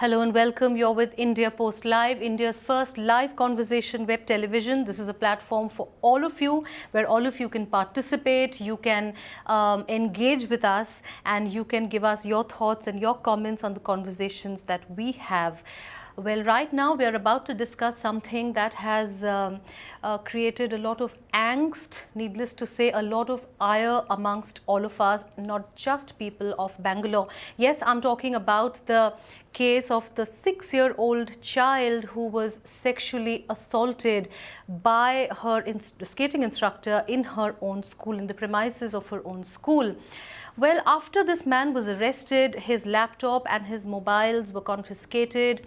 Hello and welcome. You're with India Post Live, India's first live conversation web television. This is a platform for all of you where all of you can participate, you can engage with us, and you can give us your thoughts and your comments on the conversations that we have. Well, right now we are about to discuss something that has created a lot of angst, needless to say, a lot of ire amongst all of us, not just people of Bangalore. Yes, I'm talking about the case of the 6-year-old child who was sexually assaulted by her skating instructor in her own school, in the premises of her own school. Well, after this man was arrested, his laptop and his mobiles were confiscated.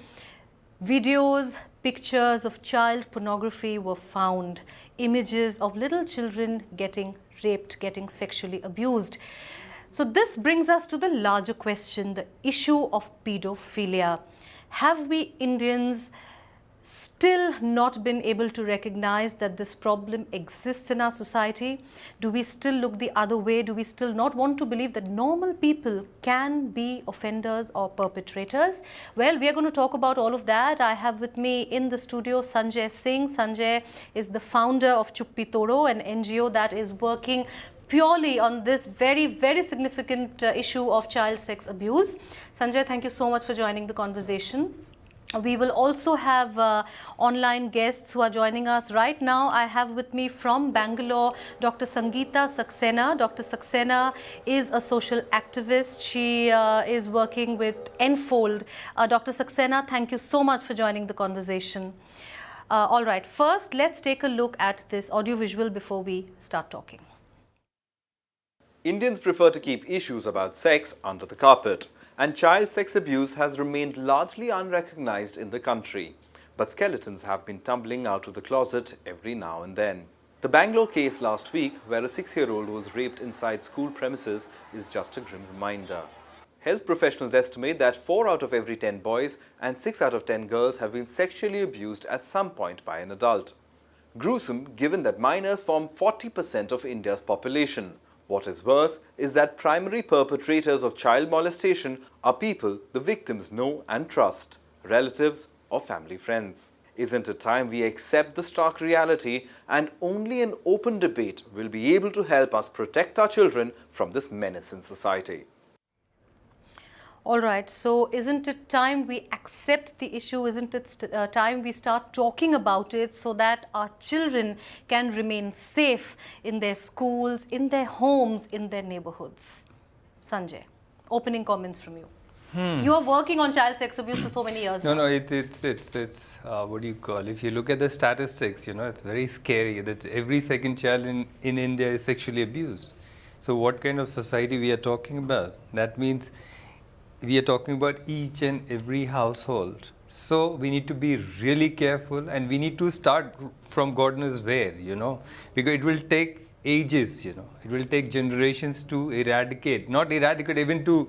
Videos, pictures of child pornography were found, images of little children getting raped, getting sexually abused. So this brings us to the larger question, the issue of pedophilia. Have we Indians still not been able to recognize that this problem exists in our society? Do we still look the other way? Do we still not want to believe that normal people can be offenders or perpetrators? Well, we are going to talk about all of that. I have with me in the studio Sanjay Singh. Sanjay is the founder of Chuppi Todo, an NGO that is working purely on this very, very significant issue of child sex abuse. Sanjay, thank you so much for joining the conversation. We will also have online guests who are joining us right now. I have with me from Bangalore Dr. Sangeeta Saxena. Dr. Saxena is a social activist. She is working with Enfold. Dr. Saxena, thank you so much for joining the conversation. All right, first let's take a look at this audiovisual before we start talking. Indians prefer to keep issues about sex under the carpet, and child sex abuse has remained largely unrecognized in the country. But skeletons have been tumbling out of the closet every now and then. The Bangalore case last week, where a 6-year-old was raped inside school premises, is just a grim reminder. Health professionals estimate that 4 out of every 10 boys and 6 out of 10 girls have been sexually abused at some point by an adult. Gruesome, given that minors form 40% of India's population. What is worse is that primary perpetrators of child molestation are people the victims know and trust, relatives or family friends. Isn't it time we accept the stark reality, and only an open debate will be able to help us protect our children from this menace in society? All right, so isn't it time we accept the issue? Isn't it time we start talking about it so that our children can remain safe in their schools, in their homes, in their neighborhoods? Sanjay, opening comments from you. You are working on child sex abuse for so many years now. No, it's what do you call? If you look at the statistics, it's very scary that every second child in India is sexually abused. So what kind of society we are talking about? That means we are talking about each and every household. So we need to be really careful, and we need to start from God knows where, because it will take ages, it will take generations to eradicate, not eradicate, even to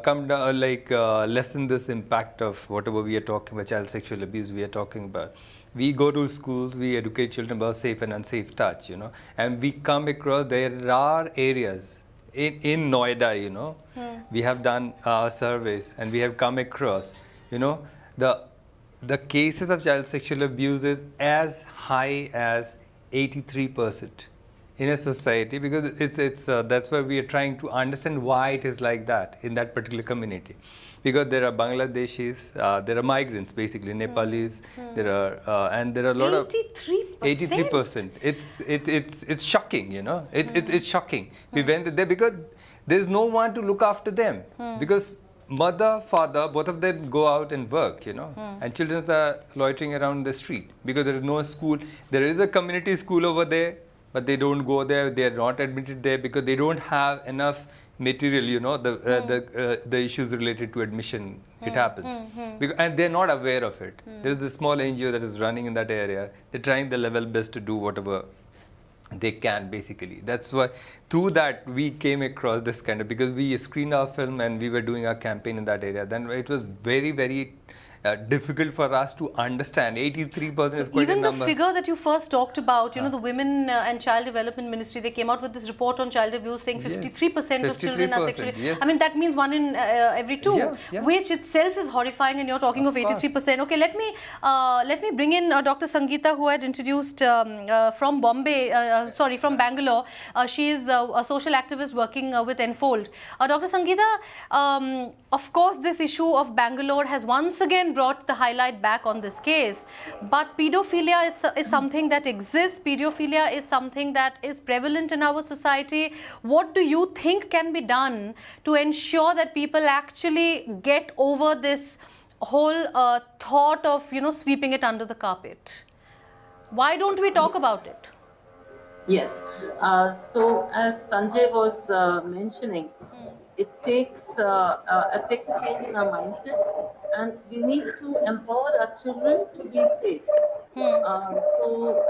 come down, lessen this impact of whatever we are talking about, child sexual abuse we are talking about. We go to schools, we educate children about safe and unsafe touch, and we come across, there are areas in Noida, we have done surveys, and we have come across, the cases of child sexual abuse is as high as 83% in a society, because it's that's why we are trying to understand why it is like that in that particular community. Because there are Bangladeshis, there are migrants, basically Nepalis, there are and there are a lot of 83%. It's shocking, it's shocking. We went there because there's no one to look after them, because mother, father, both of them go out and work, and children are loitering around the street because there is no school. There is a community school over there, but they don't go there. They are not admitted there because they don't have enough material, the issues related to admission. It happens. And they're not aware of it. There's a small NGO that is running in that area. They're trying their level best to do whatever they can, basically. That's why through that we came across this kind of, because we screened our film and we were doing our campaign in that area. Then it was very, very difficult for us to understand. 83% is quite Even a the number. figure that you first talked about, the Women and Child Development Ministry, they came out with this report on child abuse saying Yes, 53% of children are 53%, sexually. yes. I mean, that means 1 in every 2, Yeah. which itself is horrifying, and you're talking of, Of course. 83%. Okay, let me bring in Dr. Sangeeta, who had introduced from from Bangalore. She is a social activist working with Enfold. Dr. Sangeeta, of course, this issue of Bangalore has once again brought the highlight back on this case. But pedophilia is something that exists. Pedophilia is something that is prevalent in our society. What do you think can be done to ensure that people actually get over this whole thought of, sweeping it under the carpet? Why don't we talk about it? Yes. So as Sanjay was mentioning, it takes a change in our mindset, and we need to empower our children to be safe. So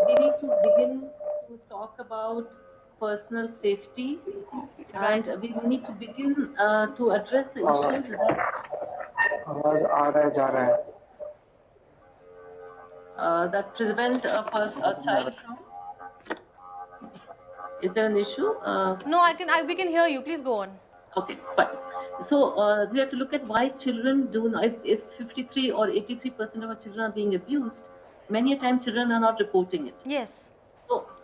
we need to begin to talk about personal safety, and we need to begin to address the issues that prevent a child from. Is there an issue? No, we can hear you. Please go on. Okay, fine. So we have to look at why children do not. If 53 or 83% of our children are being abused, many a time children are not reporting it. Yes.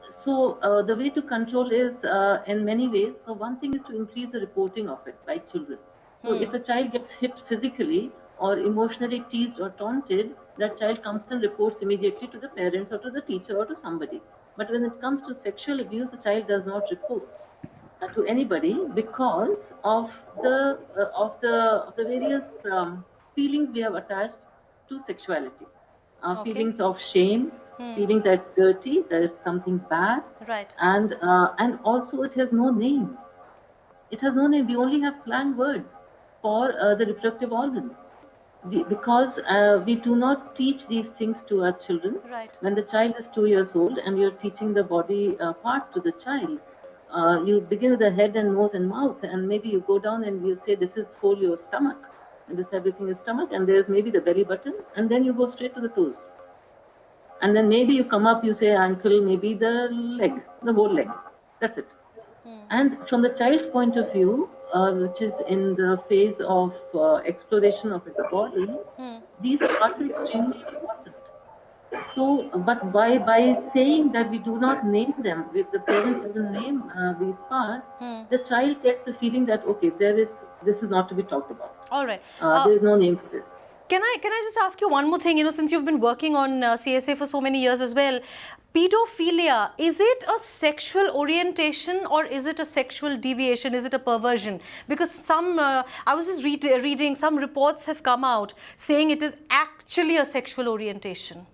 So the way to control is in many ways. So one thing is to increase the reporting of it by children. So if a child gets hit physically or emotionally teased or taunted, that child comes and reports immediately to the parents or to the teacher or to somebody. But when it comes to sexual abuse, the child does not report to anybody because of the various feelings we have attached to sexuality. Feelings of shame, feelings that it's dirty, that it's something bad, right? And also it has no name. It has no name. We only have slang words for the reproductive organs. Because we do not teach these things to our children. Right. When the child is 2 years old and you're teaching the body parts to the child, you begin with the head and nose and mouth, and maybe you go down and you say this is whole your stomach, and this everything is stomach, and there's maybe the belly button, and then you go straight to the toes. And then maybe you come up, you say ankle, maybe the leg, the whole leg. That's it. And from the child's point of view, which is in the phase of exploration of its body, these parts are extremely important. So, but by saying that we do not name them, if the parents doesn't name these parts, the child gets the feeling that okay, this is not to be talked about. All right. There is no name for this. Can I just ask you one more thing? Since you've been working on CSA for so many years as well, pedophilia, is it a sexual orientation or is it a sexual deviation? Is it a perversion? Because I was just reading, some reports have come out saying it is actually a sexual orientation.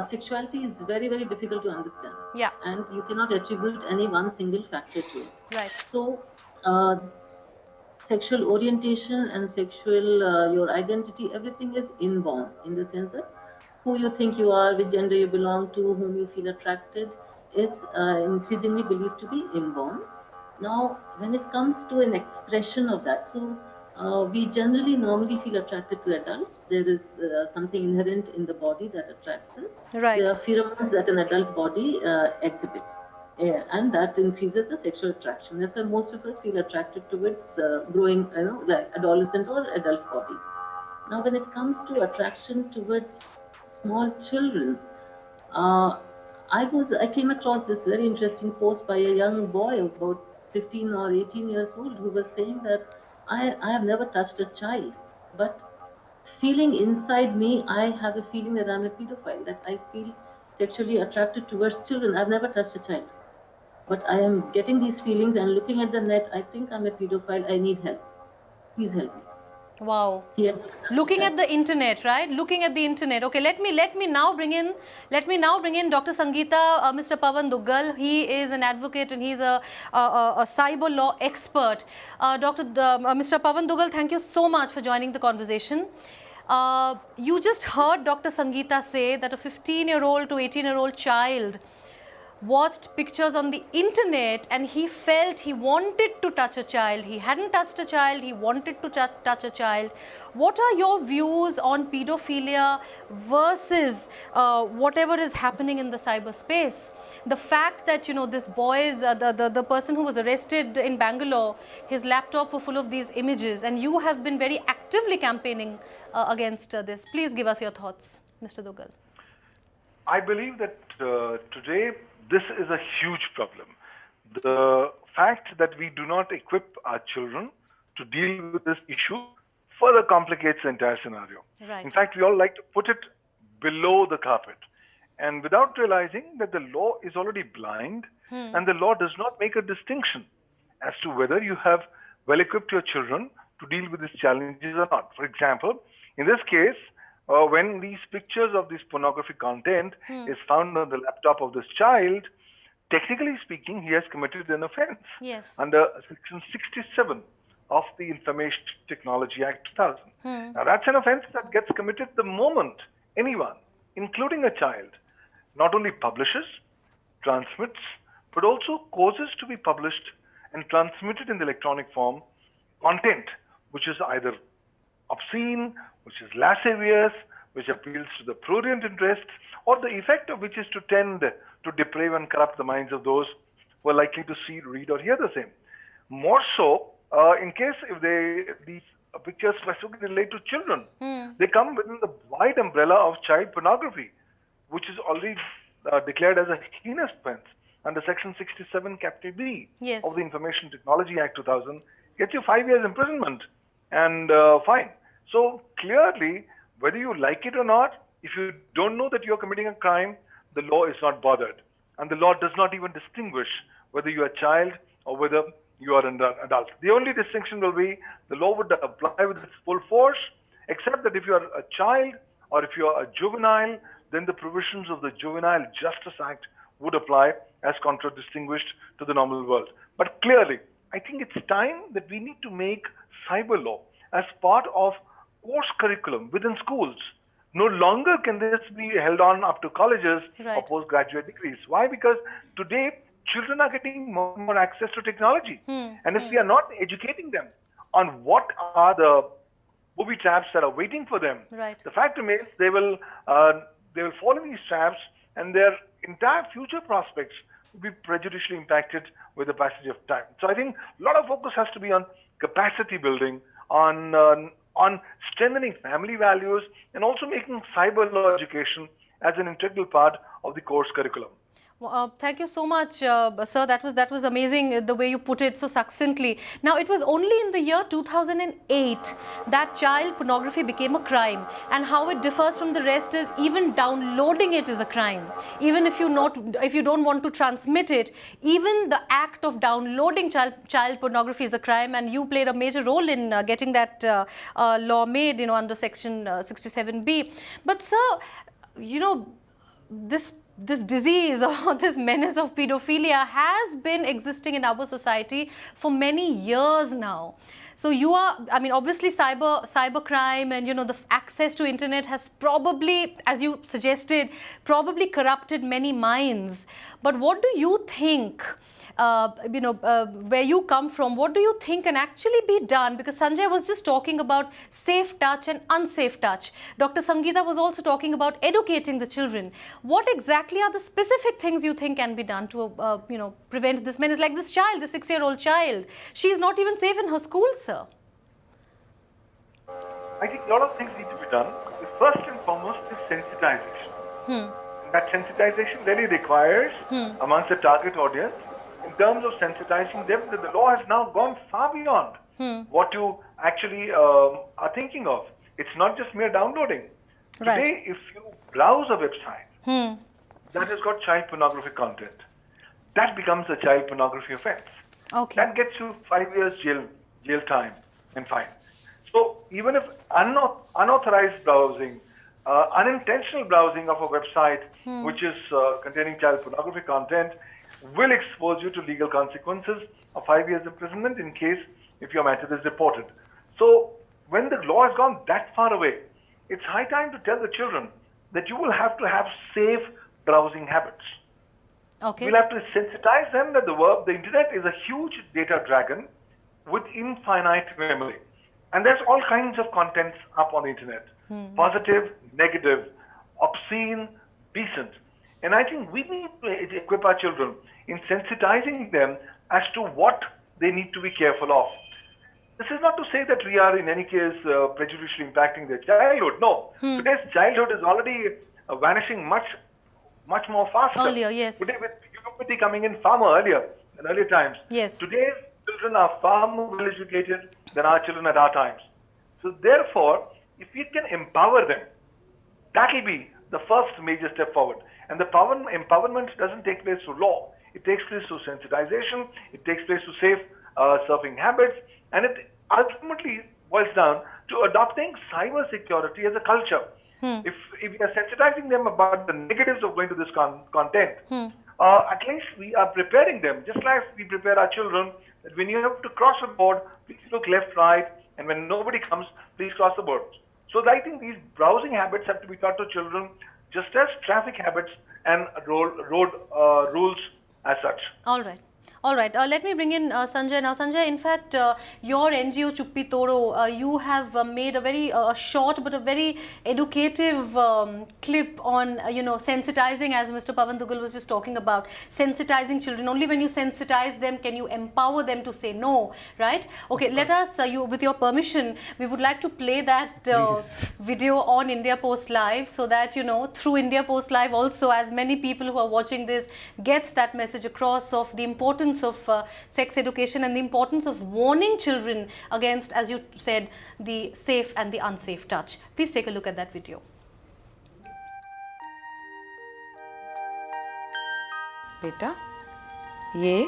Sexuality is very, very difficult to understand. Yeah. And you cannot attribute any one single factor to it. Right. So, sexual orientation and sexual, your identity, everything is inborn in the sense that who you think you are, which gender you belong to, whom you feel attracted, is increasingly believed to be inborn. Now, when it comes to an expression of that, so we generally normally feel attracted to adults. There is something inherent in the body that attracts us. Right. There are pheromones that an adult body exhibits. And that increases the sexual attraction. That's why most of us feel attracted towards growing, like adolescent or adult bodies. Now, when it comes to attraction towards small children, I came across this very interesting post by a young boy about 15 or 18 years old who was saying that I have never touched a child, but feeling inside me, I have a feeling that I'm a pedophile, that I feel sexually attracted towards children. I've never touched a child. But I am getting these feelings and looking at the net, I think I'm a pedophile, I need help. Please help me. Wow. Yeah. Looking at the internet, right? Looking at the internet. Okay, let me now bring in Dr. Sangeeta, Mr. Pawan Duggal. He is an advocate and he's a cyber law expert. Mr. Pawan Duggal, thank you so much for joining the conversation. You just heard Dr. Sangeeta say that a 15-year-old to 18-year-old child watched pictures on the internet and he felt he wanted to touch a child. He hadn't touched a child, he wanted to touch a child. What are your views on pedophilia versus whatever is happening in the cyberspace? The fact that, you know, this boy's, the person who was arrested in Bangalore, his laptop were full of these images, and you have been very actively campaigning against this. Please give us your thoughts, Mr. Duggal. I believe that today this is a huge problem. The fact that we do not equip our children to deal with this issue further complicates the entire scenario. Right. In fact, we all like to put it below the carpet, and without realizing that the law is already blind and the law does not make a distinction as to whether you have well equipped your children to deal with these challenges or not. For example, in this case, when these pictures of this pornographic content is found on the laptop of this child, technically speaking, he has committed an offense Yes. under Section 67 of the Information Technology Act 2000. Now, that's an offense that gets committed the moment anyone, including a child, not only publishes, transmits, but also causes to be published and transmitted in the electronic form content which is either obscene, which is lascivious, which appeals to the prurient interests, or the effect of which is to tend to deprave and corrupt the minds of those who are likely to see, read, or hear the same. More so, in case if these pictures specifically relate to children, they come within the wide umbrella of child pornography, which is already declared as a heinous offense under Section 67 Capital B Yes. of the Information Technology Act 2000, gets you 5 years imprisonment and fine. So clearly, whether you like it or not, if you don't know that you're committing a crime, the law is not bothered. And the law does not even distinguish whether you're a child or whether you are an adult. The only distinction will be the law would apply with its full force, except that if you are a child or if you are a juvenile, then the provisions of the Juvenile Justice Act would apply as contradistinguished to the normal world. But clearly, I think it's time that we need to make cyber law as part of course curriculum within schools. No longer can this be held on up to colleges or Right. postgraduate degrees. Why? Because today children are getting more and more access to technology. And if we are not educating them on what are the booby traps that are waiting for them, Right. the fact remains they will fall in these traps and their entire future prospects will be prejudicially impacted with the passage of time. So I think a lot of focus has to be on capacity building, on strengthening family values, and also making cyber law education as an integral part of the course curriculum. Well, thank you so much, sir. That was amazing the way you put it so succinctly. Now, it was only in the year 2008 that child pornography became a crime, and how it differs from the rest is even downloading it is a crime. Even if you don't want to transmit it, even the act of downloading child pornography is a crime, and you played a major role in getting that law made, you know, under Section 67B. But, sir, you know, this disease or this menace of pedophilia has been existing in our society for many years now. So you are, I mean, obviously cyber crime and, you know, the access to internet has probably, as you suggested, probably corrupted many minds. But what do you think, where you come from, what do you think can actually be done? Because Sanjay was just talking about safe touch and unsafe touch. Dr. Sangeeta was also talking about educating the children. What exactly are the specific things you think can be done to, prevent this menace? Like this child, the 6-year-old child, she is not even safe in her school, sir. I think a lot of things need to be done. The first and foremost is sensitization. That sensitization really requires, amongst the target audience, in terms of sensitizing them, that the law has now gone far beyond what you actually are thinking of. It's not just mere downloading. Right. Today, if you browse a website that has got child pornography content, that becomes a child pornography offense. Okay. That gets you 5 years jail time and fine. So even if unauthorized browsing, unintentional browsing of a website which is containing child pornography content will expose you to legal consequences of 5 years imprisonment in case if your matter is reported. So when the law has gone that far away, it's high time to tell the children that you will have to have safe browsing habits. Okay. We'll have to sensitize them that the internet is a huge data dragon with infinite memory. And there's all kinds of contents up on the internet. Positive, negative, obscene, decent. And I think we need to equip our children in sensitizing them as to what they need to be careful of. This is not to say that we are in any case prejudicially impacting their childhood. No. Today's childhood is already vanishing much more faster. Earlier, yes. Today with puberty coming in far more earlier than earlier times. Yes. Today's children are far more well educated than our children at our times. So therefore, if we can empower them, that will be the first major step forward. And the empowerment doesn't take place through law. It takes place through sensitization. It takes place through safe surfing habits. And it ultimately boils down to adopting cyber security as a culture. If we are sensitizing them about the negatives of going to this content, at least we are preparing them, just like we prepare our children, that when you have to cross a board, please look left, right, and when nobody comes, please cross the board. So I think these browsing habits have to be taught to children just as traffic habits and road rules as such. All right. All right. Let me bring in Sanjay now. Sanjay, in fact, your NGO Chuppi Todo, you have made a very short but a very educative clip on, sensitizing, as Mr. Pavan Dugal was just talking about, sensitizing children. Only when you sensitize them can you empower them to say no, right? Okay, let us, with your permission, we would like to play that video on India Post Live so that, through India Post Live also, as many people who are watching this gets that message across of the importance of sex education and the importance of warning children against, as you said, the safe and the unsafe touch. Please take a look at that video. बेटा, ये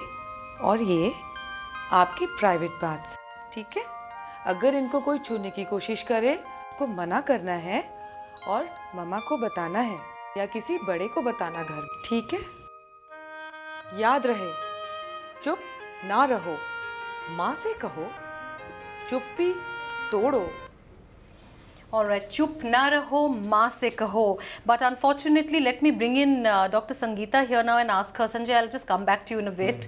और ये आपकी private बात, ठीक है? अगर इनको कोई छूने की कोशिश करे, को मना करना है और मम्मा को बताना है या किसी बड़े को बताना घर में, ठीक है? याद रहे, चुप ना रहो, माँ से कहो, चुप्पी तोड़ो. All right, chup na raho, maa se kaho. But unfortunately, let me bring in Dr. Sangeeta here now and ask her. Sanjay, I'll just come back to you in a bit.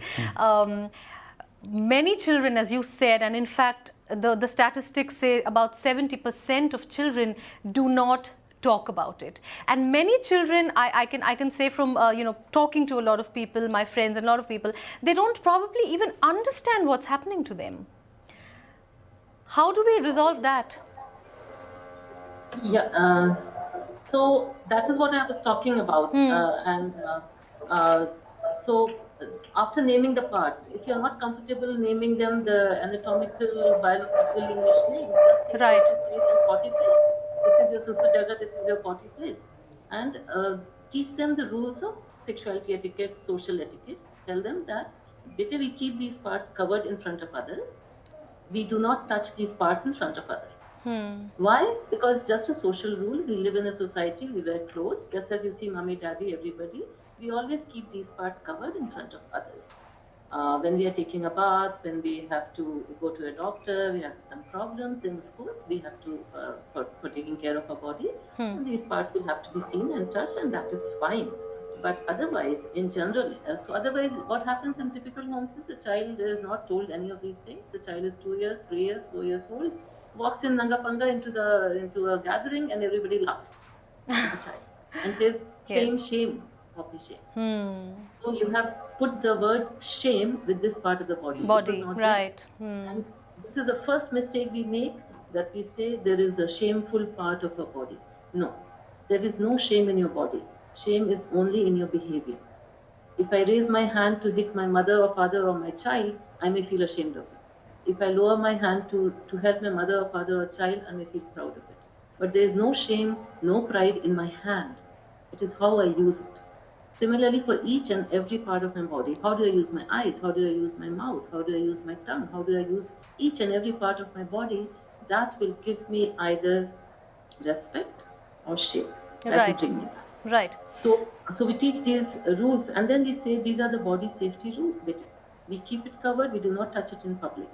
Many children, as you said, and in fact, the statistics say about 70% of children do not talk about it. And many children, I can say from talking to a lot of people, my friends and a lot of people, they don't probably even understand what's happening to them. How do we resolve that? Yeah, so that is what I was talking about. So after naming the parts, if you're not comfortable naming them the anatomical, biological English name, just say Right. place and potty place. This is your susu jaga, this is your potty place. And teach them the rules of sexuality etiquette, social etiquettes. Tell them that better we keep these parts covered in front of others. We do not touch these parts in front of others. Why? Because just a social rule, we live in a society, we wear clothes, just as you see mommy, daddy, everybody, we always keep these parts covered in front of others. When we are taking a bath, when we have to go to a doctor, we have some problems, then of course we have to, for taking care of our body, these parts will have to be seen and touched, and that is fine. But otherwise, in general, otherwise what happens in typical homes is the child is not told any of these things. The child is 2 years, 3 years, 4 years old, walks in Nanga Panga into a gathering and everybody laughs at the child and says, shame, Yes. shame, poppy shame. So you have put the word shame with this part of the body. which was Body, not right. there. And this is the first mistake we make, that we say there is a shameful part of our body. No, there is no shame in your body. Shame is only in your behavior. If I raise my hand to hit my mother or father or my child, I may feel ashamed of it. If I lower my hand to help my mother or father or child, I may feel proud of it. But there is no shame, no pride in my hand. It is how I use it. Similarly, for each and every part of my body, how do I use my eyes? How do I use my mouth? How do I use my tongue? How do I use each and every part of my body? That will give me either respect or shame. That Right. will bring me back. Right. So we teach these rules, and then we say these are the body safety rules. We keep it covered. We do not touch it in public.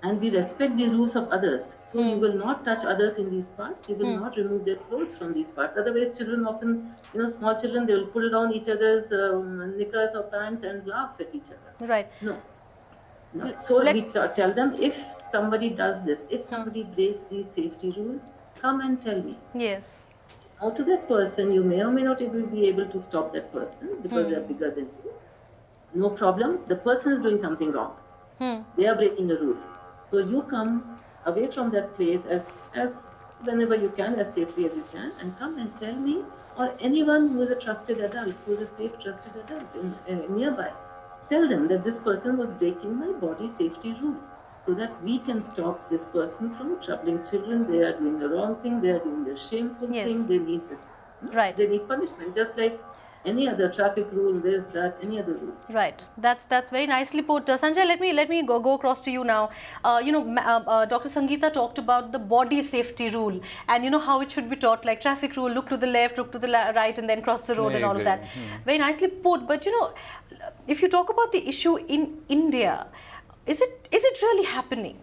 and we respect the rules of others. So you will not touch others in these parts. You will not remove their clothes from these parts. Otherwise, children often, small children, they will pull down each other's knickers or pants and laugh at each other. Right. No. So we tell them, if somebody does this, if somebody breaks these safety rules, come and tell me. Yes. Now to that person, you may or may not be able to stop that person because they are bigger than you. No problem. The person is doing something wrong. They are breaking a rule. So you come away from that place as whenever you can, as safely as you can, and come and tell me, or anyone who is a trusted adult, who is a safe, trusted adult nearby. Tell them that this person was breaking my body safety rule, so that we can stop this person from troubling children. They are doing the wrong thing. They are doing the shameful thing. They need They need punishment, just like any other traffic rule, this, that, any other rule. Right. That's very nicely put. Sanjay, let me go across to you now. Dr. Sangeeta talked about the body safety rule, and how it should be taught, like traffic rule: look to the left, look to the right, and then cross the road, and all of that. Very nicely put. But if you talk about the issue in India, is it really happening?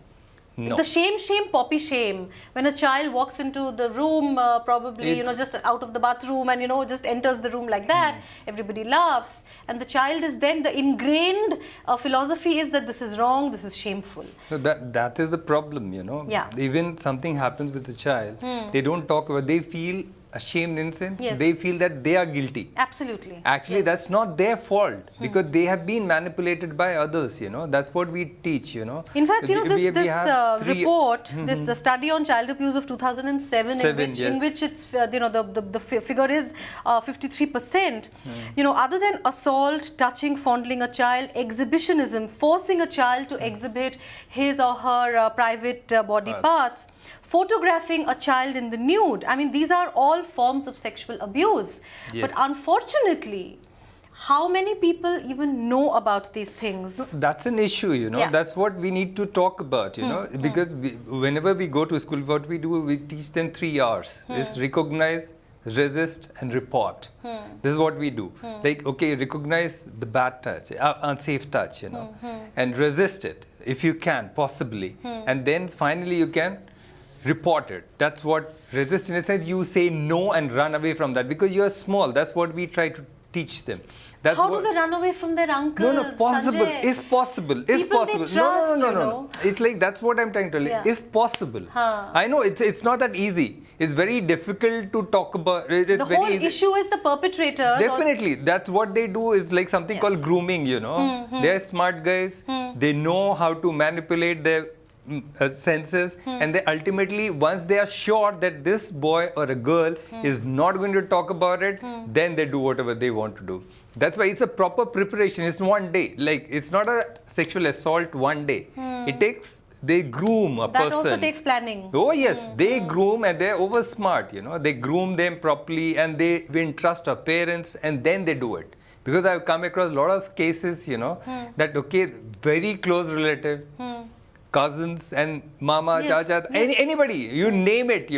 No. The shame, poppy shame. When a child walks into the room, probably, just out of the bathroom and, just enters the room like that, everybody laughs. And the child is then, the ingrained philosophy is that this is wrong, this is shameful. So that is the problem, Yeah. Even something happens with the child, they don't talk about, they feel ashamed in a sense. Yes. They feel that they are guilty. Absolutely. Actually, that's not their fault because they have been manipulated by others, That's what we teach, In fact, this report, this study on child abuse of 2007, in which it's, the figure is 53%. Other than assault, touching, fondling a child, exhibitionism, forcing a child to exhibit his or her private body parts, photographing a child in the nude. I mean, these are all forms of sexual abuse. Yes. But unfortunately, how many people even know about these things? That's an issue, Yeah. That's what we need to talk about, because whenever we go to school, what we do, we teach them 3 R's. Is recognize, resist, and report. This is what we do. Like, okay, recognize the bad touch, unsafe touch, and resist it if you can, possibly. And then finally you can report it. That's what resist, in a sense. You say no and run away from that because you are small. That's what we try to teach them. That's How do they run away from their uncles? No, possible. Sanjay? If possible. If People they possible. trust, No. It's like, that's what I'm trying to tell you. Yeah. If possible. I know it's not that easy. It's very difficult to talk about. It's The very whole easy. issue is the perpetrators. Definitely. That's what they do, is like something called grooming, They're smart guys. They know how to manipulate their senses, and they ultimately, once they are sure that this boy or a girl is not going to talk about it, then they do whatever they want to do. That's why it's a proper preparation. It's one day. Like, it's not a sexual assault one day. It takes, they groom a person. That also takes planning. Oh yes, they groom, and they're over smart, They groom them properly, and they win trust of parents, and then they do it. Because I've come across a lot of cases, that, okay, very close relative, cousins and mama, chacha, anybody, you name it,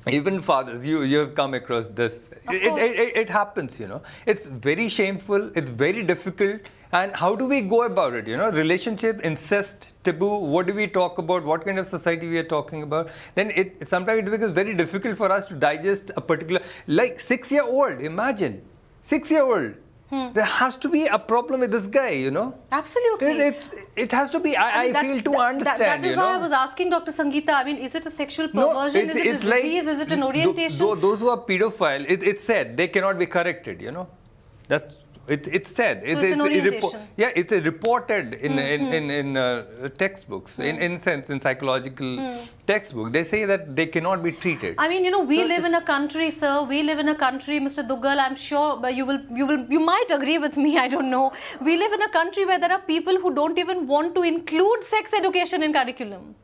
even fathers, you have come across this. It happens, It's very shameful, it's very difficult. And how do we go about it, Relationship, incest, taboo, what do we talk about? What kind of society we are talking about? Then sometimes it becomes very difficult for us to digest a particular, like 6-year-old, imagine, 6-year-old. There has to be a problem with this guy, Absolutely. It has to be. I feel to understand, That is why I was asking Dr. Sangeeta. I mean, is it a sexual perversion? Is it a disease? Is it an orientation? Those who are pedophile, it's said they cannot be corrected. That's it's said. So it's an orientation. It's reported in textbooks. In psychological textbook, they say that they cannot be treated. I mean, we live in a country, sir. We live in a country, Mr. Duggal. I'm sure you might agree with me. I don't know. We live in a country where there are people who don't even want to include sex education in curriculum.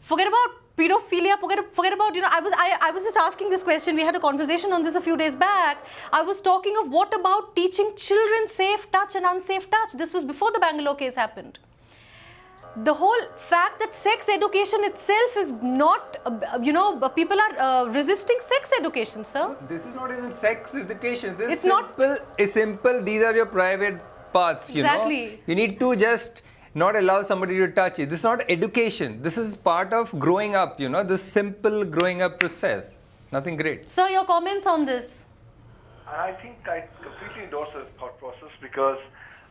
Forget about pedophilia, forget about, I was just asking this question. We had a conversation on this a few days back. I was talking of what about teaching children safe touch and unsafe touch. This was before the Bangalore case happened. The whole fact that sex education itself is not, people are resisting sex education, sir. This is not even sex education. It's simple. It's simple. These are your private parts, Exactly. You need to just not allow somebody to touch it. This is not education. This is part of growing up, you know, this simple growing up process. Nothing great. Sir, your comments on this? I think I completely endorse the thought process because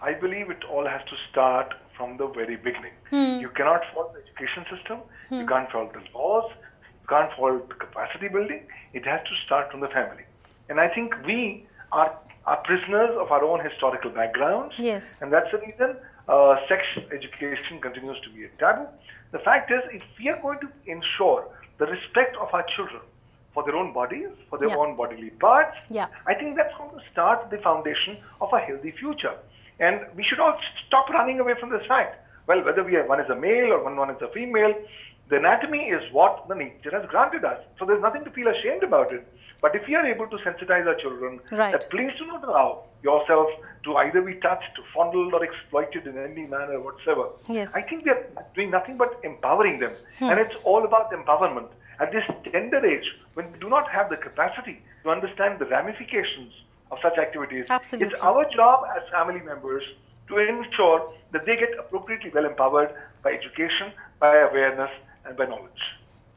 I believe it all has to start from the very beginning. You cannot fault the education system, you can't fault the laws, you can't fault the capacity building. It has to start from the family. And I think we are prisoners of our own historical backgrounds. Yes. And that's the reason sex education continues to be a taboo. The fact is, if we are going to ensure the respect of our children for their own bodies, for their Yeah. own bodily parts, Yeah. I think that's going to start the foundation of a healthy future. And we should all stop running away from this fact. Well, whether one is a male or one is a female, the anatomy is what the nature has granted us. So there's nothing to feel ashamed about it. But if we are able to sensitize our children Right. that please do not allow yourself to either be touched, fondled, or exploited in any manner whatsoever, Yes. I think we are doing nothing but empowering them. And it's all about empowerment. At this tender age, when we do not have the capacity to understand the ramifications of such activities, Absolutely. it's our job as family members to ensure that they get appropriately well empowered by education, by awareness, and by knowledge.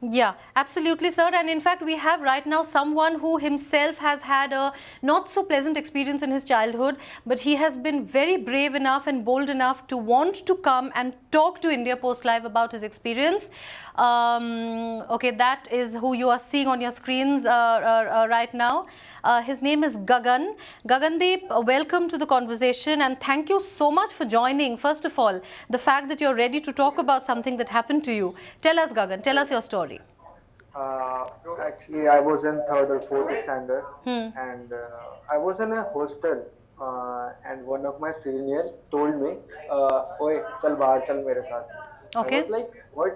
Yeah, absolutely, sir. And in fact, we have right now someone who himself has had a not so pleasant experience in his childhood, but he has been very brave enough and bold enough to want to come and talk to India Post Live about his experience. Okay, that is who you are seeing on your screens right now. His name is Gagan. Gagandeep, welcome to the conversation and thank you so much for joining. First of all, the fact that you're ready to talk about something that happened to you. Tell us, Gagan, tell us your story. Actually, I was in 3rd or 4th standard, and I was in a hostel, and one of my seniors told me, "Oye, chal bahar, chal mere saath." Okay. I was like, "What?"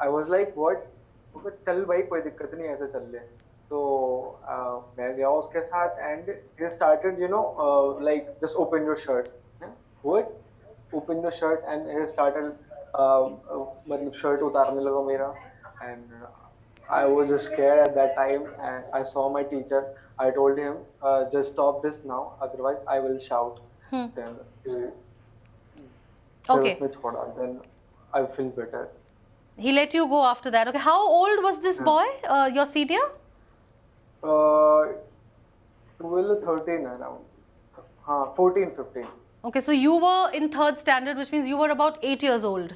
I was like, "What?" Okay, चल भाई कोई दिक्कत नहीं ऐसे चल ले. So मैं गया उसके साथ, and he started, like just open your shirt. What? Open your shirt, and he started, मतलब shirt उतारने लगा मेरा, and I was just scared at that time, and I saw my teacher. I told him, just stop this now, otherwise I will shout. Then Okay. then I feel better. He let you go after that. Okay. How old was this boy, your senior? 12, 13 around. 14, 15. Okay, so you were in 3rd standard, which means you were about 8 years old.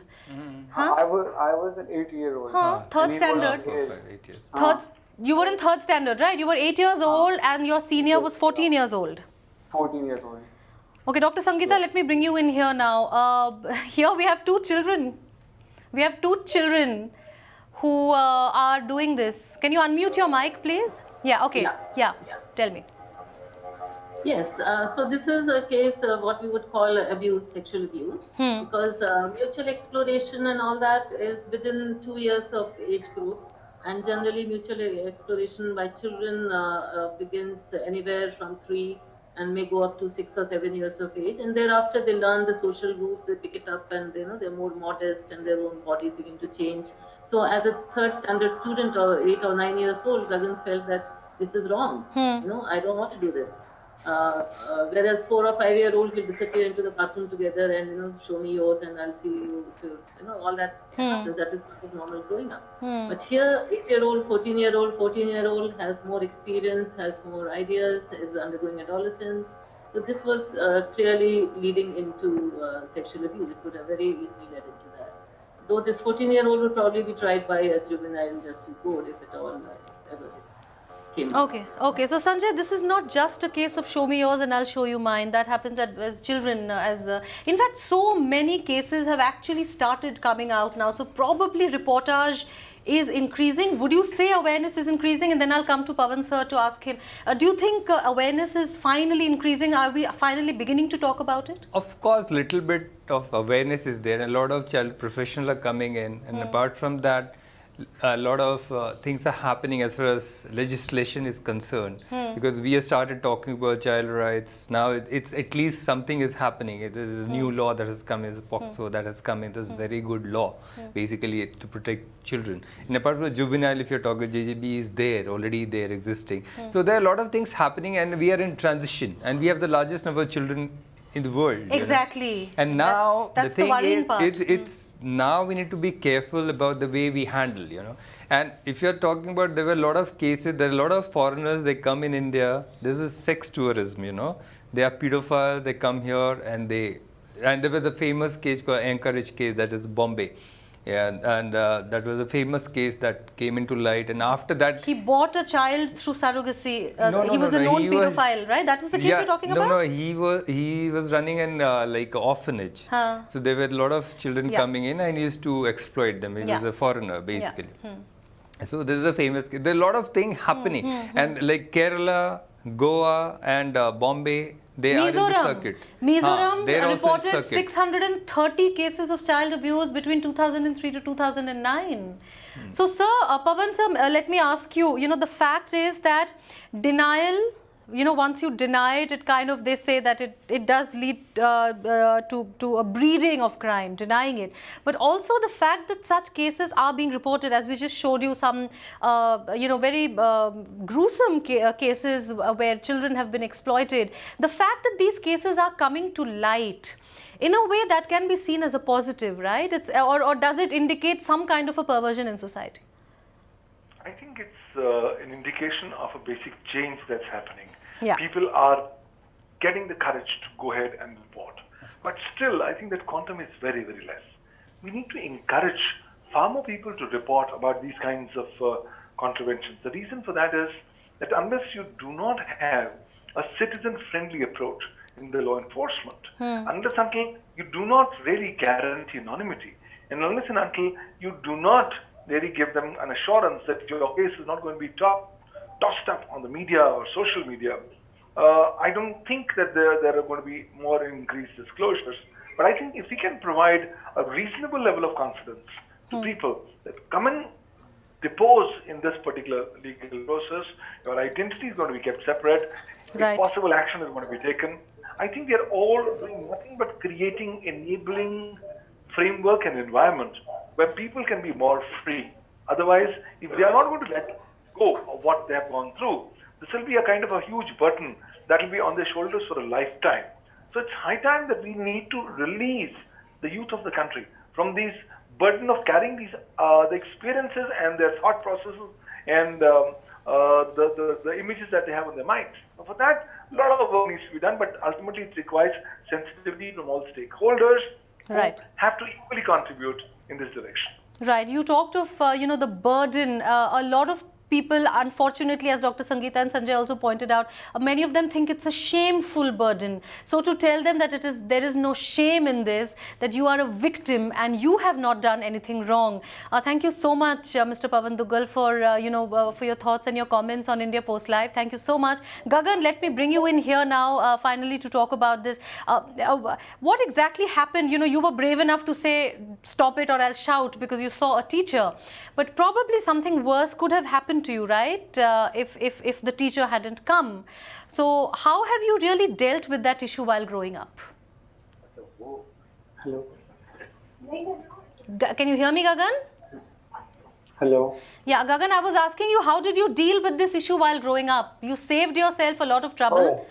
I was an 8-year-old. Huh? 3rd standard. 8 years. You were in 3rd standard, right? You were 8 years old and your senior was 14 years old. 14 years old. Okay, Dr. Sangeeta, let me bring you in here now. Here we have 2 children. We have 2 children who are doing this. Can you unmute your mic, please? Yeah, okay. Yeah. Tell me. Yes, so this is a case of what we would call abuse, sexual abuse, because mutual exploration and all that is within 2 years of age group, and generally mutual exploration by children begins anywhere from 3 and may go up to 6 or 7 years of age, and thereafter they learn the social rules, they pick it up, and they're more modest and their own bodies begin to change. So as a 3rd standard student or 8 or 9 years old, Gagan felt that this is wrong. I don't want to do this. Whereas 4 or 5 year olds will disappear into the bathroom together and show me yours and I'll see you. So, all that happens. That is part of normal growing up. But here, 8-year-old, 14-year-old has more experience, has more ideas, is undergoing adolescence. So this was clearly leading into sexual abuse. It could have very easily led into that. Though this 14-year-old would probably be tried by a juvenile justice board if at all ever came. Okay. So Sanjay, this is not just a case of show me yours and I'll show you mine. That happens as children. In fact, so many cases have actually started coming out now. So probably reportage is increasing. Would you say awareness is increasing? And then I'll come to Pawan sir to ask him. Do you think awareness is finally increasing? Are we finally beginning to talk about it? Of course, little bit of awareness is there. A lot of child professionals are coming in, and apart from that, a lot of things are happening as far as legislation is concerned, because we have started talking about child rights. Now it's at least something is happening. There is a new law that has come, is POCSO that has come in. This very good law, basically to protect children. And apart from juvenile, if you're talking, JJB is there, already there existing. So there are a lot of things happening, and we are in transition, and we have the largest number of children in the world. you know. Exactly. And now That's the thing worrying is, part. it's now we need to be careful about the way we handle, And if you're talking about, there were a lot of cases, there are a lot of foreigners, they come in India. This is sex tourism, They are pedophiles, they come here and there was a famous case called Anchorage case, that is Bombay. Yeah, and that was a famous case that came into light. And after that, He bought a child through surrogacy. No, he was a known he was- pedophile, right? That is the case you're talking about? No, he was running an like orphanage. Huh. So there were a lot of children Yeah. coming in and he used to exploit them. He was Yeah. a foreigner basically. So this is a famous case. There are a lot of things happening. And like Kerala, Goa and Bombay, they are in the circuit. Mizoram They're also in reported circuit. 630 cases of child abuse between 2003 to 2009. So, sir, Pavan sir, let me ask you, the fact is that denial, once you deny it, it kind of, they say that it does lead to a breeding of crime, denying it. But also the fact that such cases are being reported, as we just showed you some, very gruesome cases where children have been exploited. The fact that these cases are coming to light, in a way that can be seen as a positive, right? Or does it indicate some kind of a perversion in society? I think it's an indication of a basic change that's happening. Yeah. People are getting the courage to go ahead and report. But still, I think that quantum is very, very less. We need to encourage far more people to report about these kinds of contraventions. The reason for that is that unless you do not have a citizen-friendly approach in the law enforcement, unless until you do not really guarantee anonymity, and unless and until you do not really give them an assurance that your case is not going to be tossed up on the media or social media, I don't think that there are going to be more increased disclosures. But I think if we can provide a reasonable level of confidence to people that come and depose in this particular legal process, your identity is going to be kept separate, Right. if possible action is going to be taken. I think they are all doing nothing but creating enabling framework and environment where people can be more free. Otherwise, if they are not going to let go of what they have gone through, this will be a kind of a huge burden that will be on their shoulders for a lifetime. So it's high time that we need to release the youth of the country from these burden of carrying these the experiences and their thought processes and the images that they have in their minds. So for that, a lot of work needs to be done, but ultimately it requires sensitivity from all stakeholders who Right. have to equally contribute in this direction. Right. You talked of, the burden. A lot of people, unfortunately, as Dr. Sangeeta and Sanjay also pointed out, many of them think it's a shameful burden. So to tell them that there is no shame in this, that you are a victim and you have not done anything wrong. Thank you so much, Mr. Pavan Duggal, for your thoughts and your comments on India Post Live. Thank you so much. Gagan, let me bring you in here now, finally, to talk about this. What exactly happened? You were brave enough to say, stop it or I'll shout, because you saw a teacher. But probably something worse could have happened to you, right? If the teacher hadn't come. So how have you really dealt with that issue while growing up? Hello. Can you hear me, Gagan? Hello. Yeah, Gagan, I was asking you, how did you deal with this issue while growing up? You saved yourself a lot of trouble. Oh,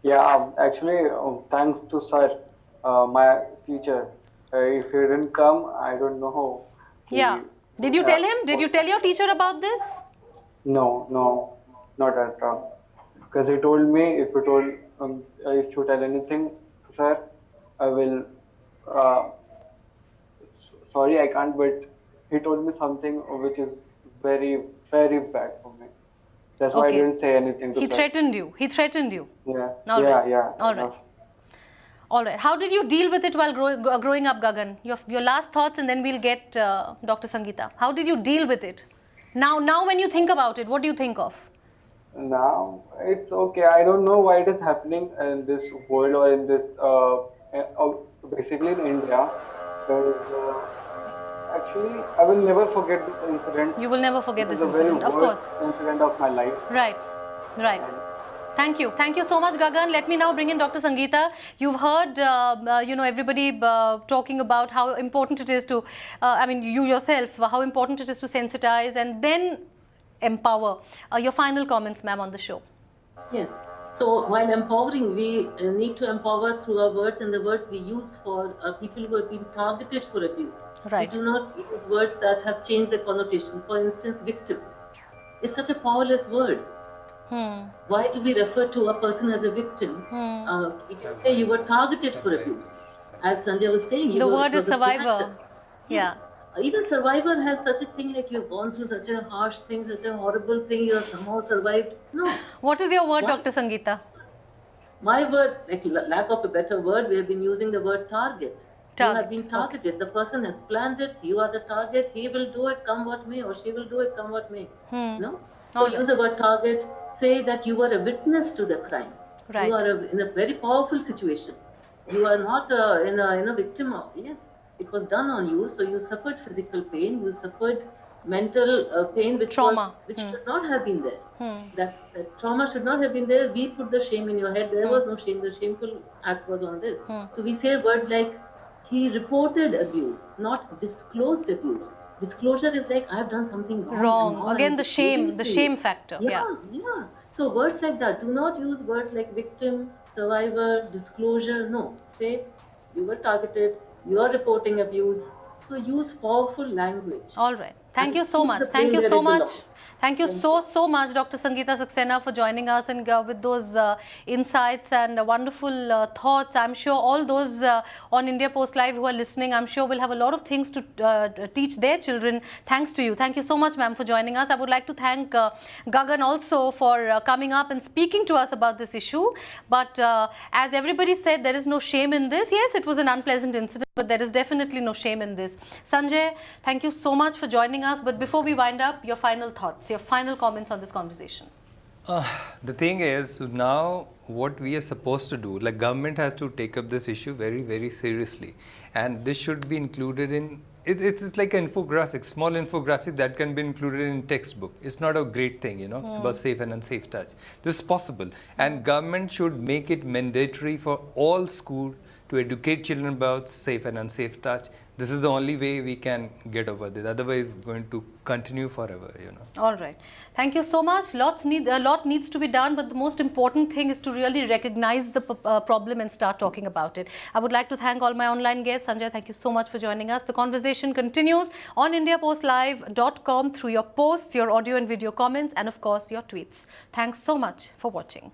yeah. Actually, thanks to sir, my teacher. If he didn't come, I don't know. Yeah. Did you tell him? Did you tell your teacher about this? No, not at all. Because he told me if you tell anything, sir, I will. Sorry, I can't. But he told me something which is very, very bad for me. That's why I Okay. didn't say anything to He sir. threatened you. He threatened you. Yeah. All right. Yeah. All right. All right. How did you deal with it while growing up, Gagan? Your last thoughts, and then we'll get Dr. Sangeeta. How did you deal with it? Now, when you think about it, what do you think of? Now it's okay. I don't know why it is happening in this world or in this basically in India. Actually, I will never forget this incident. You will never forget this It was a very incident, of worst course. incident of my life. Right. Thank you so much, Gagan. Let me now bring in Dr. Sangeeta. You've heard, everybody talking about how important it is to, you yourself, how important it is to sensitize and then empower. Your final comments, ma'am, on the show. Yes. So while empowering, we need to empower through our words and the words we use for people who have been targeted for abuse. Right. We do not use words that have changed the connotation. For instance, victim is such a powerless word. Why do we refer to a person as a victim? We can say you were targeted for abuse. As Sanjay was saying, The word is it was a survivor. factor. Yeah. Yes. Even survivor has such a thing like you've gone through such a harsh thing, such a horrible thing, you have somehow survived. No. What is your word, What? Dr. Sangeeta? My word, like lack of a better word, we have been using the word target. You Target, have been targeted. The person has planned it. You are the target. He will do it, come what may, or she will do it, come what may. No. So Alright. use the word target. Say that you were a witness to the crime. Right. You are in a very powerful situation. You are not in a victim of. Yes, it was done on you. So you suffered physical pain. You suffered mental pain, which Trauma. should not have been there. That trauma should not have been there. We put the shame in your head. There was no shame. The shameful act was on this. So we say words like he reported abuse, not disclosed abuse. Disclosure is like I have done something wrong. Wrong. and now Again, I'm the disclosing shame, it the to you. shame factor. Yeah. Yeah. So words like that. Do not use words like victim, survivor, disclosure. No. Say you were targeted. You are reporting abuse. So use powerful language. All right. Thank you so Keep much. the Thank blame you where so it much. belongs. Thank you so much, Dr. Sangeeta Saxena, for joining us and with those insights and wonderful thoughts. I'm sure all those on India Post Live who are listening, I'm sure will have a lot of things to teach their children. Thanks to you. Thank you so much, ma'am, for joining us. I would like to thank Gagan also for coming up and speaking to us about this issue. But as everybody said, there is no shame in this. Yes, it was an unpleasant incident, but there is definitely no shame in this. Sanjay, thank you so much for joining us. But before we wind up, your final thoughts, your final comments on this conversation. The thing is, now what we are supposed to do, like government has to take up this issue very, very seriously. And this should be included in, it's like an infographic, small infographic that can be included in textbook. It's not a great thing, you know, about safe and unsafe touch. This is possible. And government should make it mandatory for all schools to educate children about safe and unsafe touch. This is the only way we can get over this. Otherwise, it's going to continue forever, you know. All right. Thank you so much. A lot needs to be done, but the most important thing is to really recognize the problem and start talking about it. I would like to thank all my online guests. Sanjay, thank you so much for joining us. The conversation continues on IndiaPostLive.com through your posts, your audio and video comments, and of course, your tweets. Thanks so much for watching.